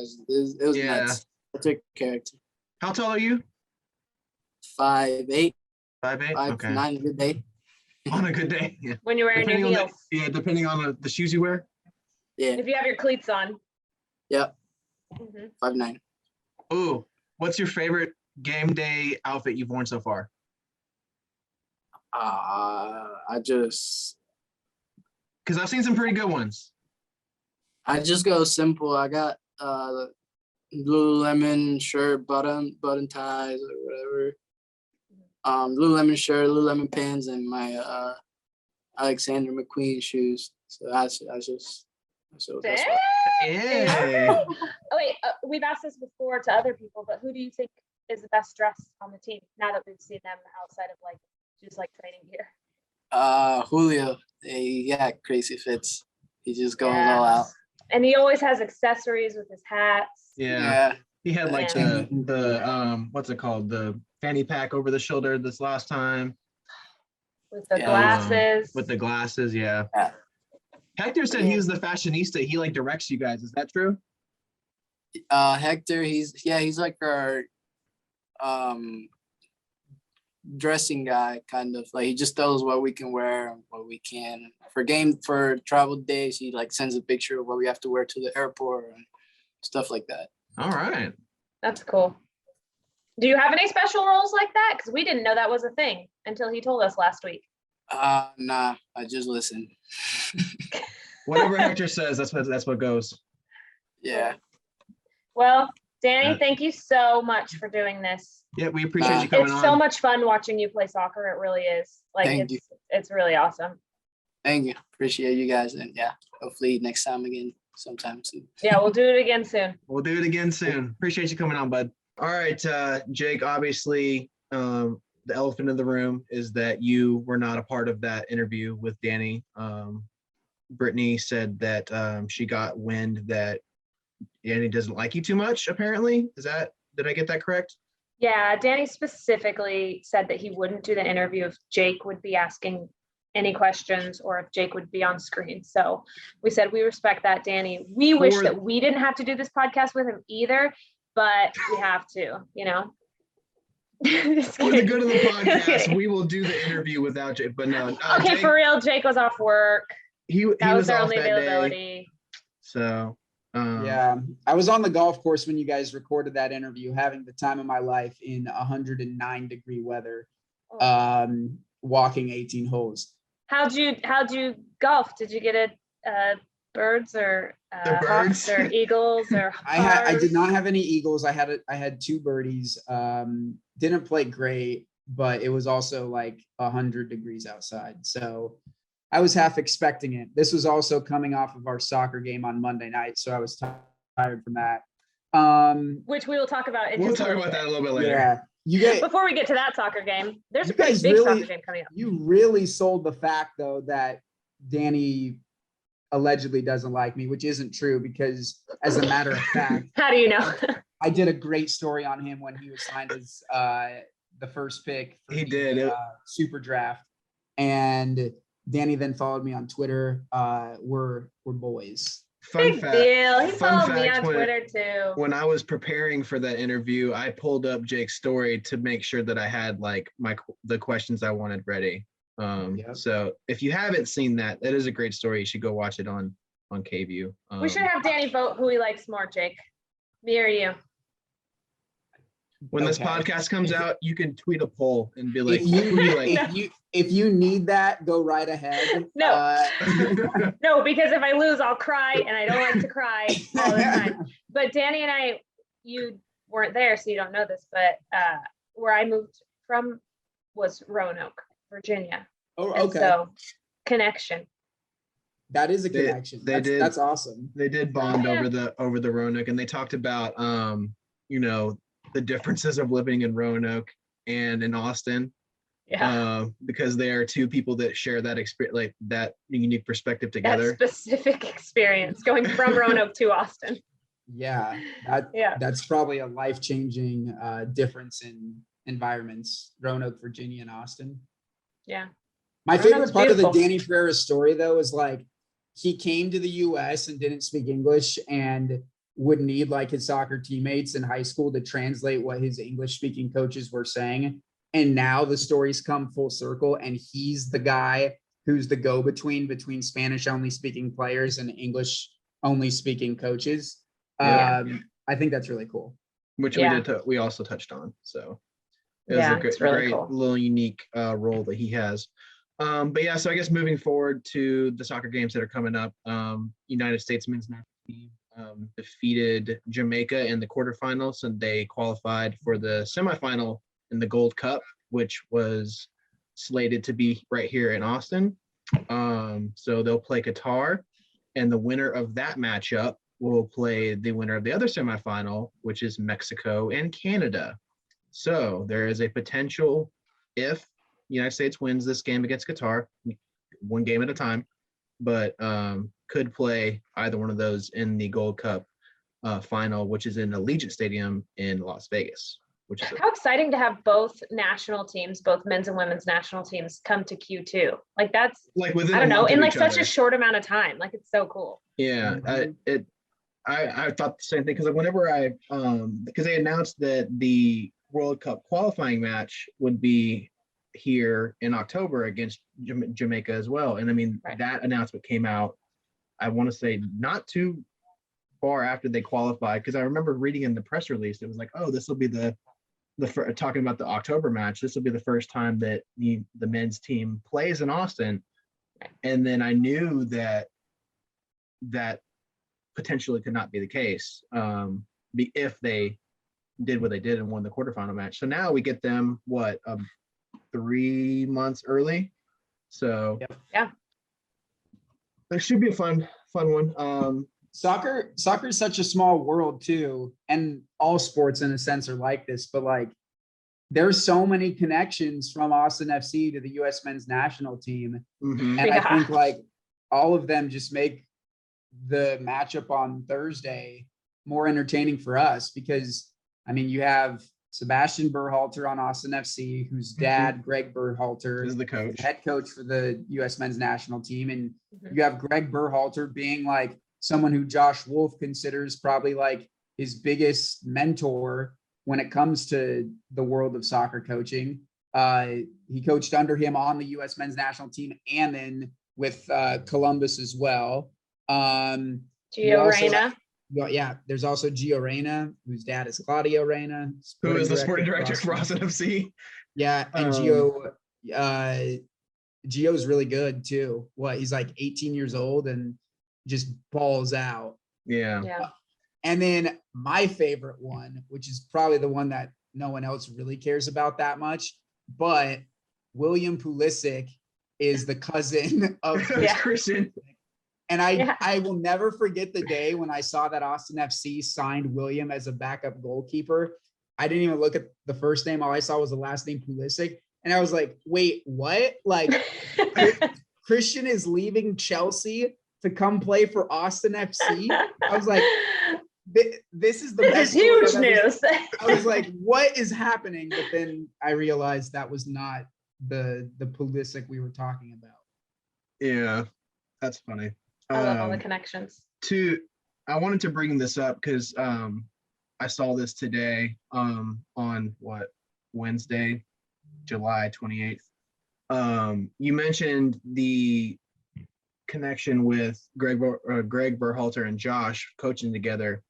was Yeah. nuts. I took character. how tall are you? 5'8", 5'8". Okay. 5'9", good day. On a good day. Yeah. When you're wearing your Depending on heels. depending on the shoes you wear. Yeah, If you have your cleats on. yep, Mhm. 5'9". Ooh, what's your favorite game day outfit you've worn so far? I just Because I've seen some pretty good ones. go simple. I got Lululemon shirt, button ties or whatever. Lululemon shirt, Lululemon pants, and my Alexander McQueen shoes. So that's Dang. Yeah. Oh wait, we've asked this before to other people, but who do you think is the best dressed on the team now that we've seen them outside of like just like training gear? Julio, he got crazy fits. He just goes Yeah. all out. And he always has accessories with his hats. Yeah. He had like Yeah. the what's it called? The fanny pack over the shoulder this last time. With the Yeah. glasses. With the glasses, yeah. Yeah. Hector said he was the fashionista. He like directs you guys. Is that true? Hector, he's like our dressing guy, kind of like he just tells what we can wear and what we can for travel days. He like sends a picture of what we have to wear to the airport and stuff like that. All right. That's cool. Do you have any special roles like that? Because we didn't know that was a thing until he told us last week. Nah, I just listen. Whatever Hector says, that's what goes. Yeah. Well, Danny, Yeah. thank you so much for doing this. Yeah, we appreciate you coming It's on. so much fun watching you play soccer. It really is. Like Thank you. it's really awesome. Thank you. Appreciate you guys. And yeah, hopefully next time again sometime soon. Yeah, we'll do it again soon. We'll do it again soon. Appreciate you coming on, bud. All right, Jake, obviously, the elephant in the room is that you were not a part of that interview with Danny. Brittany said that she got wind that Danny doesn't like you too much, apparently. Did I get that correct? Yeah, Danny specifically said that he wouldn't do the interview if Jake would be asking any questions or if Jake would be on screen. So we said we respect that, Danny. We wish that we didn't have to do this podcast with him either, but we have to, you know. For the good of the podcast, we will do the interview without Jake. But no. Okay, Jake, for real, Jake was off work. He That was was their off only that day. availability. So Yeah, I was on the golf course when you guys recorded that interview, having the time of my life in 109-degree weather, walking 18 holes. How'd you golf? Did you get birds or The birds? hawks or eagles or I did not have any eagles. I had 2 birdies. Didn't play great, but it was also like 100 degrees outside. So I was half expecting it. This was also coming off of our soccer game on Monday night, so I was tired from that. which we will talk about. we'll talk about that a little bit later. Yeah, you guys. Before we get to that soccer game, there's You a pretty guys big really- soccer game coming up. You really sold the fact though that Danny allegedly doesn't like me, which isn't true because as a matter of fact, How do you know? I did a great story on him when he was signed as the first pick. For He the, did. super draft, and Danny then followed me on Twitter. We're boys. Fun Big fact. deal. He fun followed me fact, on Twitter too. When I was preparing for that interview, I pulled up Jake's story to make sure that I had like the questions I wanted ready. Yep. So if you haven't seen that, that is a great story. You should go watch it on KVUE. We should have Danny vote who he likes more, Jake. Me or you? When this Okay. podcast comes out, you can tweet a poll and be like, If who do you like? if you need that, go right ahead. No. No, because if I lose, I'll cry, and I don't like to cry all the time. but Danny and I, you weren't there, so you don't know this, but where I moved from was Roanoke, Virginia. Oh, And okay. so connection. That is a connection. That's awesome. They did bond over the Roanoke, and they talked about you know, the differences of living in Roanoke and in Austin. Yeah. Because they are two people that share that experience, like that unique perspective together. That specific experience going from Roanoke to Austin. Yeah, that's probably a life-changing difference in environments, Roanoke, Virginia, and Austin. Yeah. My favorite part beautiful. of the Danny Pereira story, though, is like he came to the US and didn't speak English and would need like his soccer teammates in high school to translate what his English-speaking coaches were saying. And now the stories come full circle, and he's the guy who's the go-between Spanish-only speaking players and English-only speaking coaches. Yeah. I think that's really cool. Which we also touched on. So it was a great cool. little unique role that he has. But yeah, so I guess moving forward to the soccer games that are coming up, United States men's national team defeated Jamaica in the quarterfinals, and they qualified for the semifinal in the Gold Cup, which was slated to be right here in Austin. So they'll play Qatar, and the winner of that matchup will play the winner of the other semifinal, which is Mexico and Canada. So there is a potential, if the United States wins this game against Qatar, one game at a time, but could play either one of those in the Gold Cup final, which is in Allegiant Stadium in Las Vegas. Which is how exciting to have both national teams, both men's and women's national teams, come to Q2. Like that's like within I don't know, in like such other. a short amount of time. Like it's so cool. Yeah, I thought the same thing, because whenever because they announced that the World Cup qualifying match would be here in October against Jamaica as well, and I mean that announcement came out, I want to say not too far after they qualified, because I remember reading in the press release it was like, oh, this will be the talking about the October match, this will be the first time that the men's team plays in Austin, and then I knew that potentially could not be the case if they did what they did and won the quarterfinal match. So now we get them 3 months early. So yeah, it should be a fun one. Soccer is such a small world too, and all sports in a sense are like this, but like there's so many connections from Austin FC to the US men's national team. Mm-hmm. And I think like all of them just make the matchup on Thursday more entertaining for us, because I mean, you have Sebastian Berhalter on Austin FC, whose dad, Greg Berhalter, is the coach, head coach for the US men's national team. And you have Greg Berhalter being like someone who Josh Wolff considers probably like his biggest mentor when it comes to the world of soccer coaching. He coached under him on the US men's national team and then with Columbus as well. Gio Reyna. Yeah, there's also Gio Reyna, whose dad is Claudio Reyna, who is the sporting director for Austin FC. Yeah, and Gio's really good too. He's like 18 years old and just balls out. Yeah. And then my favorite one, which is probably the one that no one else really cares about that much, but William Pulisic is the cousin of Christian. And I will never forget the day when I saw that Austin FC signed William as a backup goalkeeper. I didn't even look at the first name. All I saw was the last name Pulisic. And I was like, wait, what? Like Christian is leaving Chelsea to come play for Austin FC. I was like, this is the best. Huge news. I was like, what is happening? But then I realized that was not the Pulisic we were talking about. Yeah, that's funny. I love all the connections. I wanted to bring this up because I saw this today on Wednesday, July 28th. You mentioned the connection with Greg Berhalter and Josh coaching together.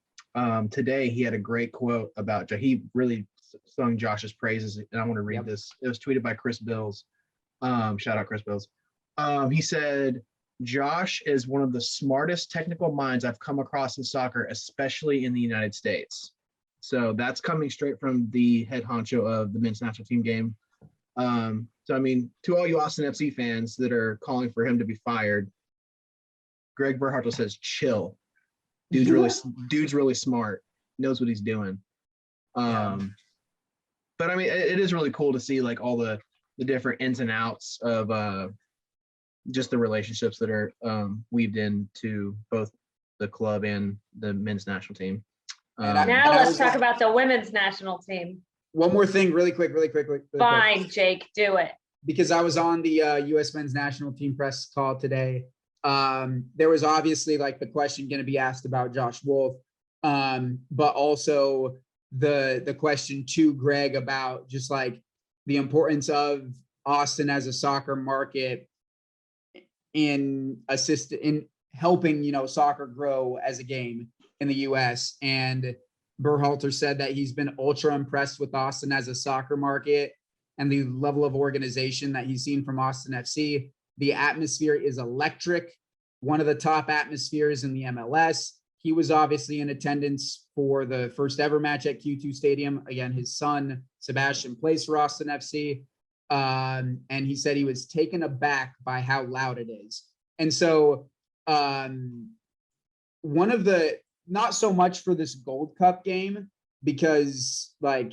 Today he had a great quote about he really sung Josh's praises, and I want to read this. It was tweeted by Chris Bills. Shout out Chris Bills. He said, Josh is one of the smartest technical minds I've come across in soccer, especially in the United States. So that's coming straight from the head honcho of the men's national team game. So, I mean, to all you Austin FC fans that are calling for him to be fired, Greg Berhalter says, chill. Dude's really smart, knows what he's doing. But I mean, it is really cool to see like all the different ins and outs of just the relationships that are weaved into both the club and the men's national team. Now let's talk about the women's national team. One more thing, really quick. Fine, Jake, do it. Because I was on the U.S. men's national team press call today. There was obviously like the question going to be asked about Josh Wolff, but also the question to Greg about just like the importance of Austin as a soccer market in helping, soccer grow as a game in the U.S. And Berhalter said that he's been ultra impressed with Austin as a soccer market and the level of organization that he's seen from Austin FC. The atmosphere is electric, one of the top atmospheres in the MLS. He was obviously in attendance for the first ever match at Q2 Stadium. Again, his son, Sebastian, plays for Austin FC. And he said he was taken aback by how loud it is. And so one of the, not so much for this Gold Cup game, because like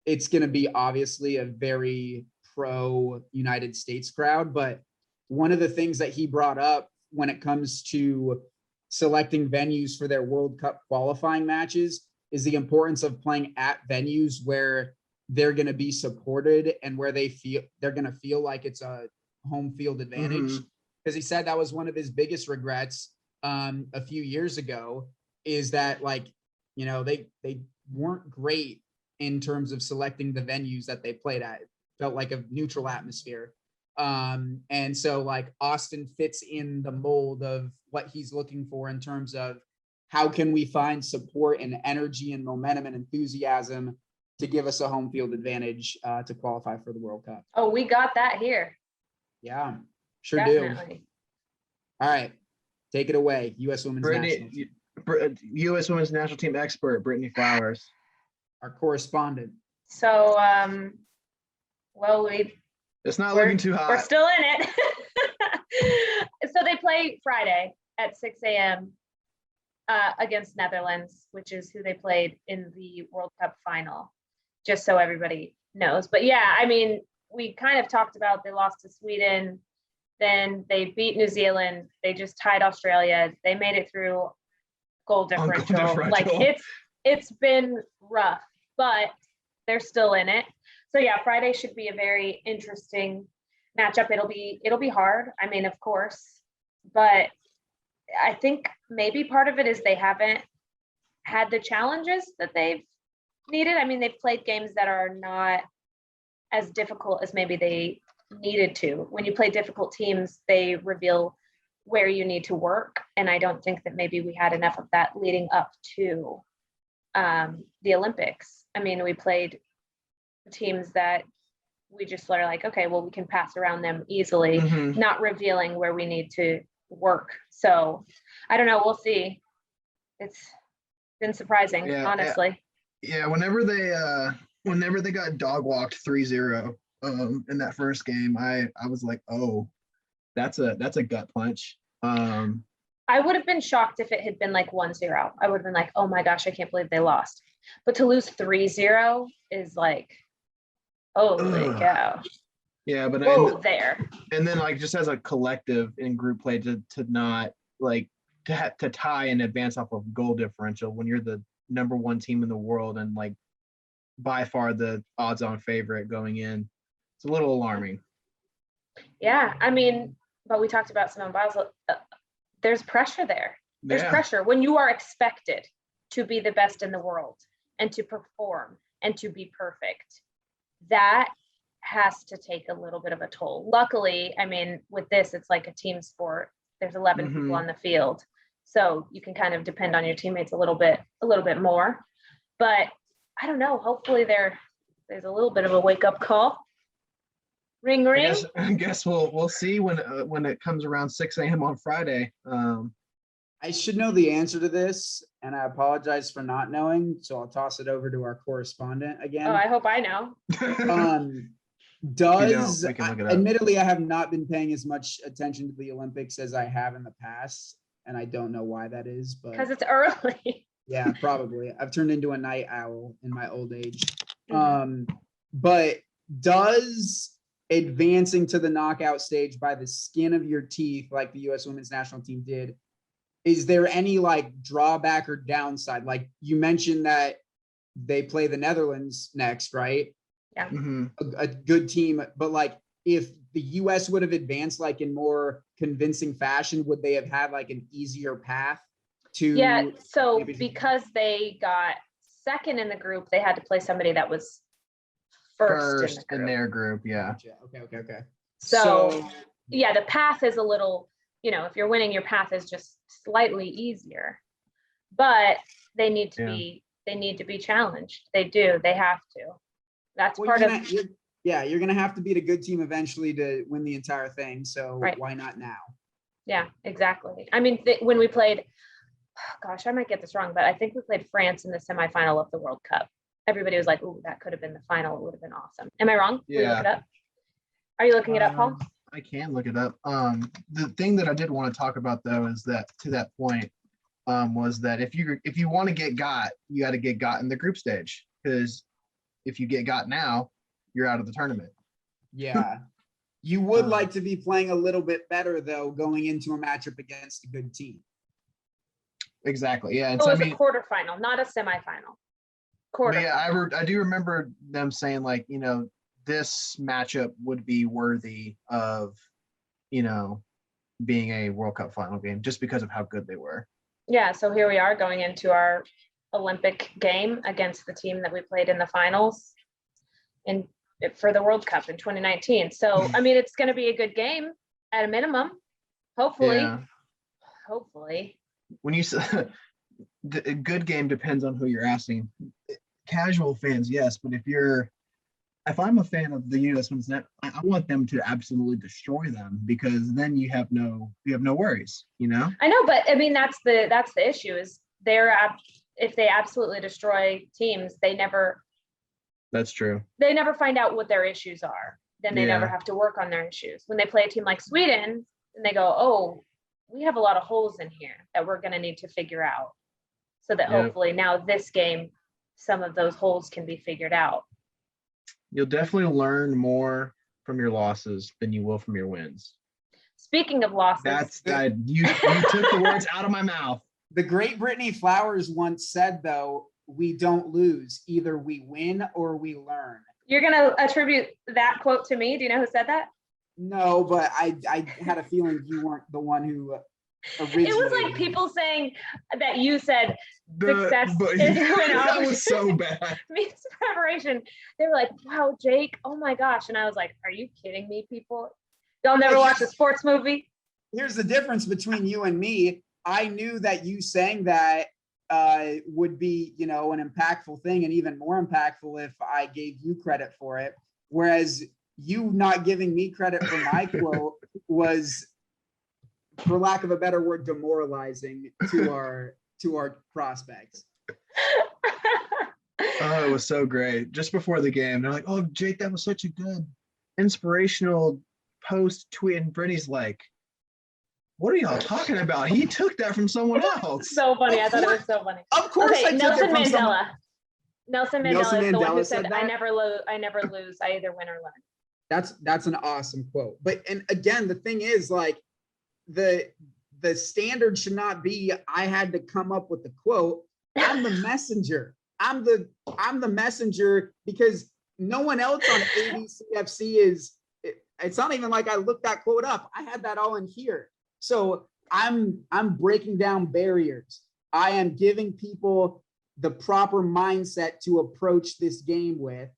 it's going to be obviously a very pro United States crowd, but one of the things that he brought up when it comes to selecting venues for their World Cup qualifying matches is the importance of playing at venues where they're going to be supported and where they're going to feel like it's a home field advantage. Because he said that was one of his biggest regrets a few years ago, is that like, they weren't great in terms of selecting the venues that they played at. It felt like a neutral atmosphere. And so like Austin fits in the mold of what he's looking for in terms of how can we find support and energy and momentum and enthusiasm to give us a home field advantage to qualify for the World Cup. Oh, we got that here. Yeah, sure Definitely. do. All right, take it away. U.S. Women's National Team. U.S. Women's National Team expert, Brittany Flowers. Our correspondent. So, well, it's not looking too hot. We're still in it. So they play Friday at 6 a.m. Against Netherlands, which is who they played in the World Cup final, just so everybody knows. But yeah, I mean, we kind of talked about they lost to Sweden, then they beat New Zealand, they just tied Australia, they made it through goal differential. Like it's been rough, but they're still in it. So yeah, Friday should be a very interesting matchup. It'll be hard. I mean, of course, but I think maybe part of it is they haven't had the challenges that they've needed. I mean, they've played games that are not as difficult as maybe they needed to. When you play difficult teams, they reveal where you need to work. And I don't think that maybe we had enough of that leading up to the Olympics. I mean, we played teams that we just are like, okay, well, we can pass around them easily, not revealing where we need to work. So I don't know, we'll see. It's been surprising, honestly. Yeah, whenever they got dog walked 3-0 in that first game, I was like, oh, that's a gut punch. I would have been shocked if it had been like 1-0. I would have been like, oh my gosh, I can't believe they lost. But to lose 3-0 is like, holy cow. Yeah, but and then like just as a collective in group play to not like to tie and advance off of goal differential when you're the number one team in the world and like by far the odds-on favorite going in, it's a little alarming. Yeah, I mean, but we talked about Simone Biles. There's pressure there. There's pressure when you are expected to be the best in the world and to perform and to be perfect. That has to take a little bit of a toll. Luckily, I mean, with this, it's like a team sport. There's 11 people on the field, so you can kind of depend on your teammates a little bit more. But I don't know. Hopefully, there's a little bit of a wake up call. Ring, ring. I guess we'll see when it comes around 6 a.m. on Friday. I should know the answer to this, and I apologize for not knowing. So I'll toss it over to our correspondent again. Oh, I hope I know. We can look it up. Admittedly, I have not been paying as much attention to the Olympics as I have in the past, and I don't know why that is, but Because it's early. yeah, probably. I've turned into a night owl in my old age. But does advancing to the knockout stage by the skin of your teeth, like the U.S. women's national team did, is there any like drawback or downside? Like you mentioned that they play the Netherlands next, right? Yeah. A good team, but like if the US would have advanced like in more convincing fashion, would they have had like an easier path to? Yeah, so because they got second in the group, they had to play somebody that was first in their group. Yeah. Okay. So yeah, the path is a little, if you're winning, your path is just slightly easier, but they need to be challenged. They do. They have to. That's part of. You're gonna have to beat a good team eventually to win the entire thing. So why not now? Yeah, exactly. I mean, when we played, gosh, I might get this wrong, but I think we played France in the semifinal of the World Cup. Everybody was like, "Ooh, that could have been the final. It would have been awesome." Am I wrong? Yeah. Will you look it up? Are you looking it up, Paul? I can look it up. The thing that I did want to talk about though is that to that point, was that if you want to get got, you got to get got in the group stage, because if you get got now, you're out of the tournament. Yeah. You would like to be playing a little bit better though, going into a matchup against a good team. Exactly. Yeah. And It was a quarterfinal, not a semifinal. Quarter. Yeah, I do remember them saying like, this matchup would be worthy of, being a World Cup final game just because of how good they were. Yeah. So here we are going into our Olympic game against the team that we played in the finals for the World Cup in 2019. So, I mean, it's going to be a good game at a minimum, hopefully. Yeah. Hopefully. When you say a good game depends on who you're asking. Casual fans, yes, but if I'm a fan of the USMNT, I want them to absolutely destroy them, because then you have no worries, I know, but I mean that's the issue is if they absolutely destroy teams, That's true. They never find out what their issues are. Then they never have to work on their issues. When they play a team like Sweden, and they go, "Oh, we have a lot of holes in here that we're going to need to figure out," so that hopefully now this game, some of those holes can be figured out. You'll definitely learn more from your losses than you will from your wins. Speaking of losses, you took the words out of my mouth. The great Brittany Flowers once said, though, we don't lose. Either we win or we learn. You're going to attribute that quote to me? Do you know who said that? No, but I had a feeling you weren't the one who originated. It was like people saying that you said success is when that was so bad. means preparation. They were like, "Wow, Jake, oh my gosh." And I was like, "Are you kidding me, people? Y'all never watch a sports movie?" Here's the difference between you and me. I knew that you saying that would be, an impactful thing, and even more impactful if I gave you credit for it. Whereas you not giving me credit for my quote was, for lack of a better word, demoralizing to our prospects. Oh, it was so great. Just before the game, they're like, "Oh, Jake, that was such a good inspirational post tweet." And Brittany's like, "What are y'all talking about? He took that from someone else." So funny. I thought it was so funny. Of course, okay, I took Nelson it from Mandela. Nelson Mandela is the one who said, that? I never lose. I either win or learn." That's an awesome quote. But, and again, the thing is, like, the standard should not be I had to come up with the quote. I'm the messenger. I'm the messenger, because no one else on ABCFC is. It's not even like I looked that quote up. I had that all in here. So I'm breaking down barriers. I am giving people the proper mindset to approach this game with.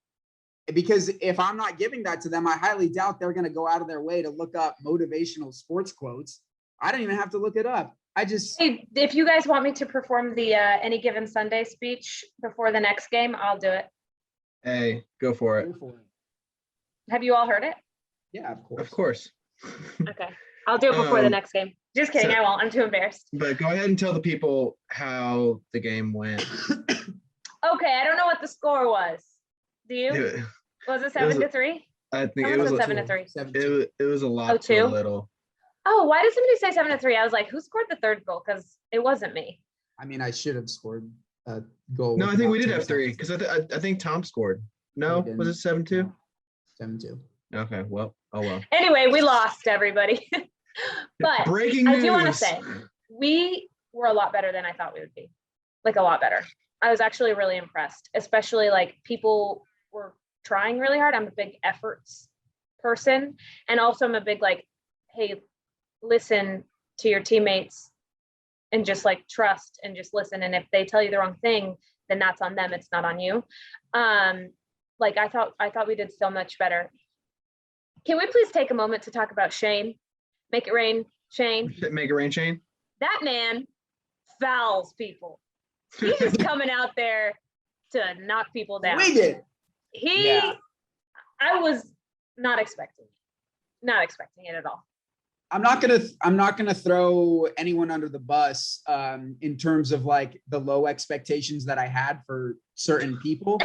Because if I'm not giving that to them, I highly doubt they're going to go out of their way to look up motivational sports quotes. I don't even have to look it up. Hey, if you guys want me to perform the Any Given Sunday speech before the next game, I'll do it. Hey, go for it. Have you all heard it? Yeah, of course. Of course. Okay. I'll do it before the Um, next game. Just kidding. so- I won't. I'm too embarrassed. But go ahead and tell the people how the game went. Okay. I don't know what the score was. Do you? It- Was it was 7-3? I think Someone it was said a, 7-3. 7-2. it was a lot Oh, to a two? little. Oh, why did somebody say 7-3? I was like, who scored the third goal? Because it wasn't me. I mean, I should have scored a goal. No, with I think about we did 10 have three seconds. because I think Tom scored. No, We was it didn't. 7-2? 7-2. Okay, well, oh well. Anyway, we lost, everybody. But Breaking I news. do want to say we were a lot better than I thought we would be. Like a lot better. I was actually really impressed, especially like people were trying really hard. I'm a big efforts person. And also I'm a big like, hey, listen to your teammates and just like trust and just listen. And if they tell you the wrong thing, then that's on them. It's not on you. Like I thought we did so much better. Can we please take a moment to talk about Shane? Make it rain, Shane. Make it rain, Shane. That man fouls people. He's just coming out there to knock people down. We did. I was not expecting it at all. I'm not gonna throw anyone under the bus in terms of like the low expectations that I had for certain people.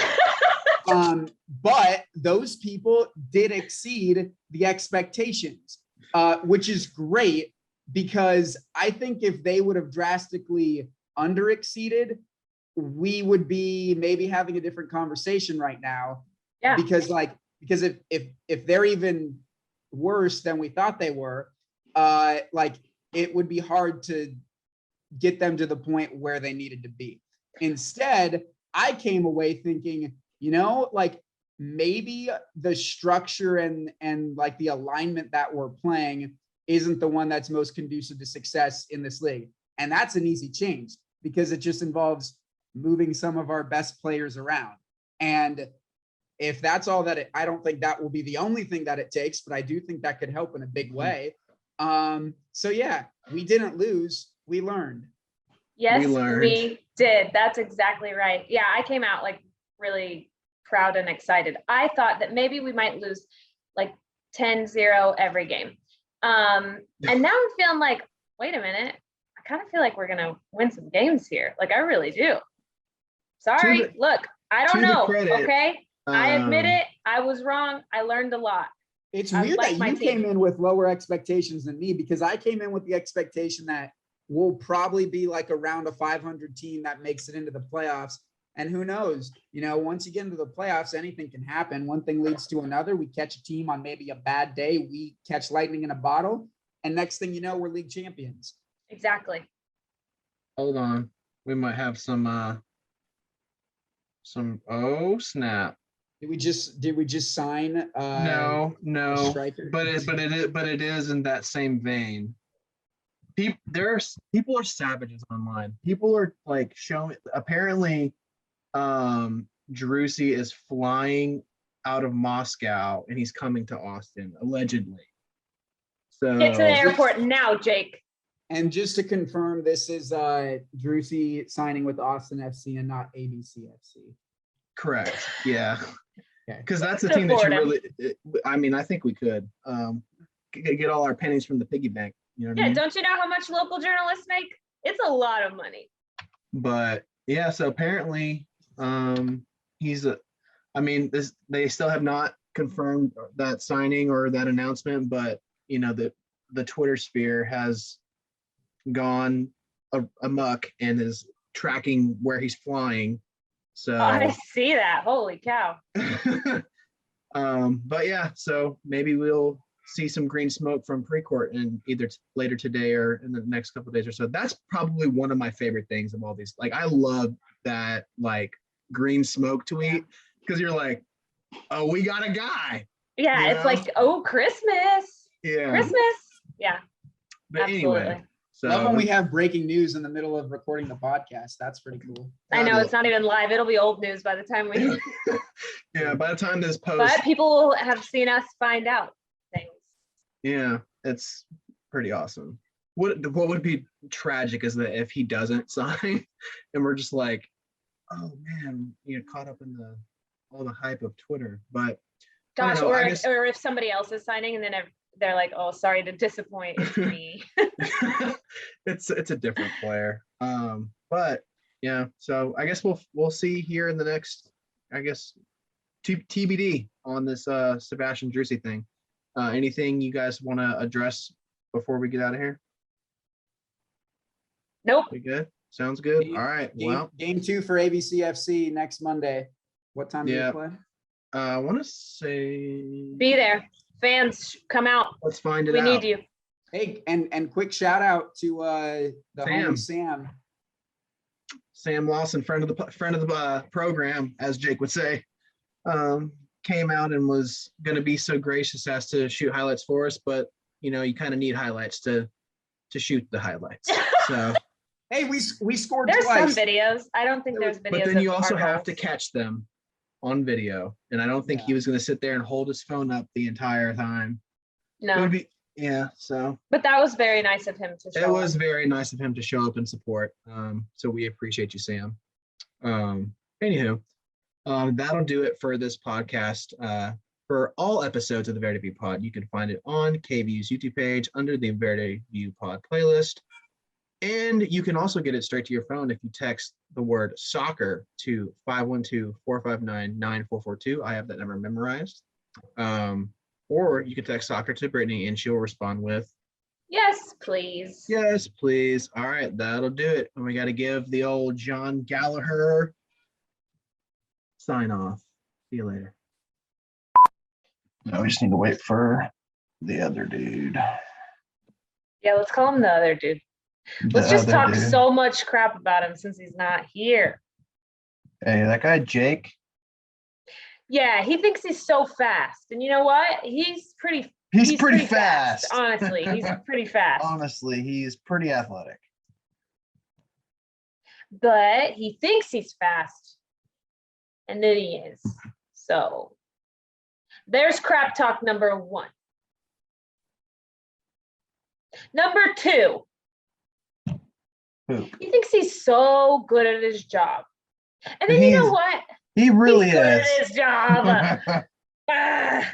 But those people did exceed the expectations, which is great because I think if they would have drastically under exceeded, we would be maybe having a different conversation right now. Yeah. Because if they're even worse than we thought they were, like it would be hard to get them to the point where they needed to be. Instead, I came away thinking, you know, like maybe the structure and like the alignment that we're playing isn't the one that's most conducive to success in this league. And that's an easy change because it just involves moving some of our best players around. And if that's all that I don't think that will be the only thing that it takes, but I do think that could help in a big way. So yeah, we didn't lose, we learned. Yes, learned. we did. That's exactly right. Yeah, I came out like really proud and excited. I thought that maybe we might lose like 10-0 every game. And now I'm feeling like, wait a minute, I kind of feel like we're gonna win some games here. Like I really do. Sorry, look, I don't know. Credit, okay. I admit it. I was wrong. I learned a lot. It's I weird like that my you team. came in with lower expectations than me because I came in with the expectation that we'll probably be like around a 500 team that makes it into the playoffs. And who knows, you know, once you get into the playoffs, anything can happen. One thing leads to another. We catch a team on maybe a bad day. We catch lightning in a bottle. And next thing you know, we're league champions. Exactly. Hold on. We might have some oh snap. Did we just sign No, a striker? but it is in that same vein. People are savages online. People are like showing apparently Jerussi is flying out of Moscow and he's coming to Austin, allegedly. So Get to the airport now, Jake. And just to confirm, this is Jerussi signing with Austin FC and not ABC FC. correct. Yeah. Okay. Because that's the To team that you afford really I mean, I think we could get all our pennies from the piggy bank. You know what I Yeah, mean? don't you know how much local journalists make? It's a lot of money. But yeah, so apparently they still have not confirmed that signing or that announcement, but you know, the Twitter sphere has gone amok and is tracking where he's flying. So I see that. Holy cow. but yeah, so maybe we'll see some green smoke from Precourt in either later today or in the next couple of days or so. That's probably one of my favorite things of all these. Like I love that like green smoke tweet because you're like, oh, we got a guy. Yeah, You it's know? like, oh, Christmas. Yeah. Christmas. Yeah. But absolutely. anyway, so Love when we have breaking news in the middle of recording the podcast. That's pretty cool. I know it's not even live. It'll be old news by the time we yeah, by the time this post, but people have seen us find out things. yeah, it's pretty awesome. What would be tragic is that if he doesn't sign and we're just like, oh man, you know, caught up in all the hype of Twitter. But Gosh, know, or I guess- or if somebody else is signing and then they're like, oh, sorry to disappoint, it's me. it's a different player. But yeah, so I guess we'll see here in the next, I guess, TBD on this Sebastian Drusi thing. Anything you guys want to address before we get out of here? Nope. We good? Sounds good. All right. Well, game 2 for ABCFC next Monday. What time do you play? I want to say Be there. Fans, come out. Let's find it We out. need you. Hey, and quick shout out to the homie Sam. Sam Lawson, friend of the program, as Jake would say, came out and was going to be so gracious as to shoot highlights for us, but you know, you kind of need highlights to shoot the highlights. So hey, we scored There's twice. some videos. I don't think there's videos. but then you of also our have to goals. catch them on video, and I don't think he was going to sit there and hold his phone up the entire time. It No, would be, yeah. So but that was very nice of him to show it was up. very nice of him to show up and support. So we appreciate you, Sam. Anywho, that'll do it for this podcast. For all episodes of the VerdeVUE Pod, you can find it on KVUE's YouTube page under the VerdeVUE Pod playlist. And you can also get it straight to your phone if you text the word soccer to 512-459-9442. I have that number memorized. Or you can text soccer to Brittany and she'll respond with, Yes, please. yes, please. All right, that'll do it. And we got to give the old John Gallagher sign off. See you later. No, we just need to wait for the other dude. Yeah, let's call him the other dude. Let's just talk so much crap about him since he's not here. Hey, that guy Jake. Yeah, he thinks he's so fast. And you know what? He's pretty fast. Honestly, he's pretty fast. Honestly, he's pretty athletic. But he thinks he's fast. And then he is. So there's crap talk number 1. Number 2. Who? He thinks he's so good at his job. And then you know what? He really He's good is. at his job. Ah.